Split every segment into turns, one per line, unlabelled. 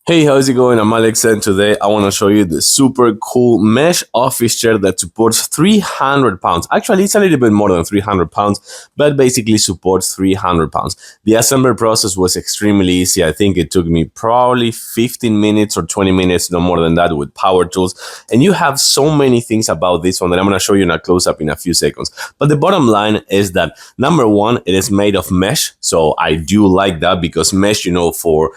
Hey, how's it going? I'm Alex, and today I want to show you the super cool mesh office chair that supports 300 pounds. Actually, it's a little bit more than 300 pounds, but basically supports 300 pounds. The assembly process was extremely easy. I think it took me probably 15 minutes or 20 minutes, no more than that, with power tools. And you have so many things about this one that I'm going to show you in a close-up in a few seconds. But the bottom line is that, number one, it is made of mesh. So I do like that because mesh, for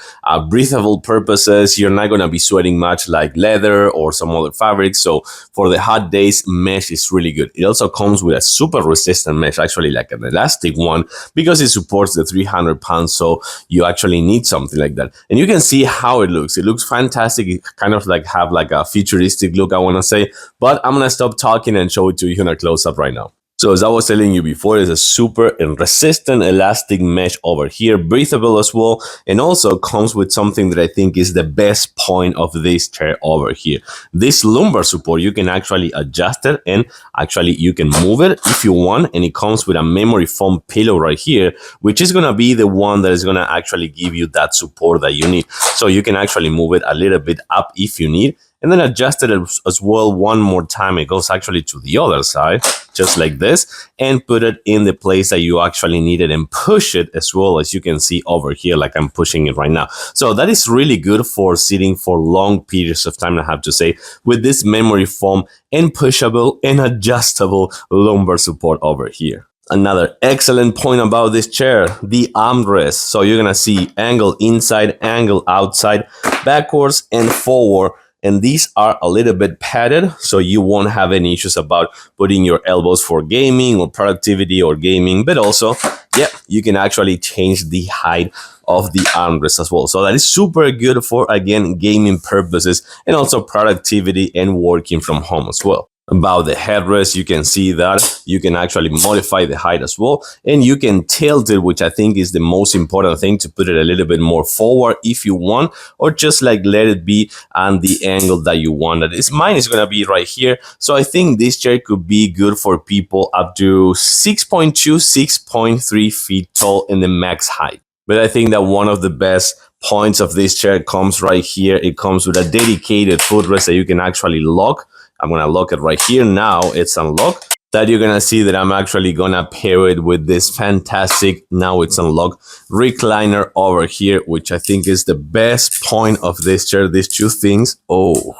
breathable purposes, you're not going to be sweating much like leather or some other fabrics. So for the hot days, mesh is really good. It also comes with a super resistant mesh, actually like an elastic one, because it supports the 300 pounds. So you actually need something like that. And you can see how it looks. It looks fantastic. It kind of have like a futuristic look, I want to say. But I'm going to stop talking and show it to you in a close-up right now. So as I was telling you before, it's a super resistant elastic mesh over here, breathable as well, and also comes with something that I think is the best point of this chair over here. This lumbar support, you can actually adjust it, and actually you can move it if you want, and it comes with a memory foam pillow right here, which is going to be the one that is going to actually give you that support that you need. So you can actually move it a little bit up if you need, and then adjust it as well one more time. It goes actually to the other side, just like this, and put it in the place that you actually need it, and push it as well, as you can see over here, like I'm pushing it right now. So that is really good for sitting for long periods of time, I have to say, with this memory foam and pushable and adjustable lumbar support over here. Another excellent point about this chair, the armrest. So you're gonna see angle inside, angle outside, backwards and forward. And these are a little bit padded, so you won't have any issues about putting your elbows for gaming or productivity or gaming. But also, yeah, you can actually change the height of the armrest as well. So that is super good for, again, gaming purposes and also productivity and working from home as well. About the headrest, you can see that you can actually modify the height as well, and you can tilt it, which I think is the most important thing, to put it a little bit more forward if you want, or just like let it be on the angle that you want. Mine is going to be right here. So I think this chair could be good for people up to 6.2, 6.3 feet tall in the max height. But I think that one of the best points of this chair comes right here. It comes with a dedicated footrest that you can actually lock. I'm going to lock it right here. Now it's unlocked. That you're going to see that I'm actually going to pair it with this fantastic, now it's unlocked, recliner over here, which I think is the best point of this chair. These two things. Oh,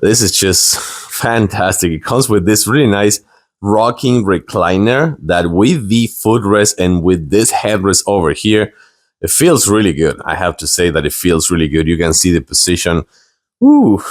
this is just fantastic. It comes with this really nice rocking recliner that with the footrest and with this headrest over here, it feels really good. I have to say that it feels really good. You can see the position. Ooh.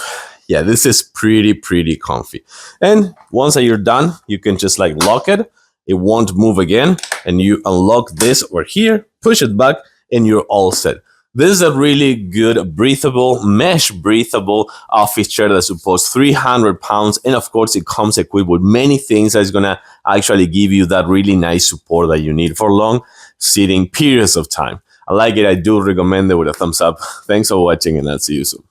Yeah, this is pretty comfy. And once that you're done, you can just like lock it. It won't move again. And you unlock this over here, push it back, and you're all set. This is a really good breathable, mesh breathable office chair that supports 300 pounds. And of course, it comes equipped with many things that's going to actually give you that really nice support that you need for long sitting periods of time. I like it. I do recommend it with a thumbs up. Thanks for watching, and I'll see you soon.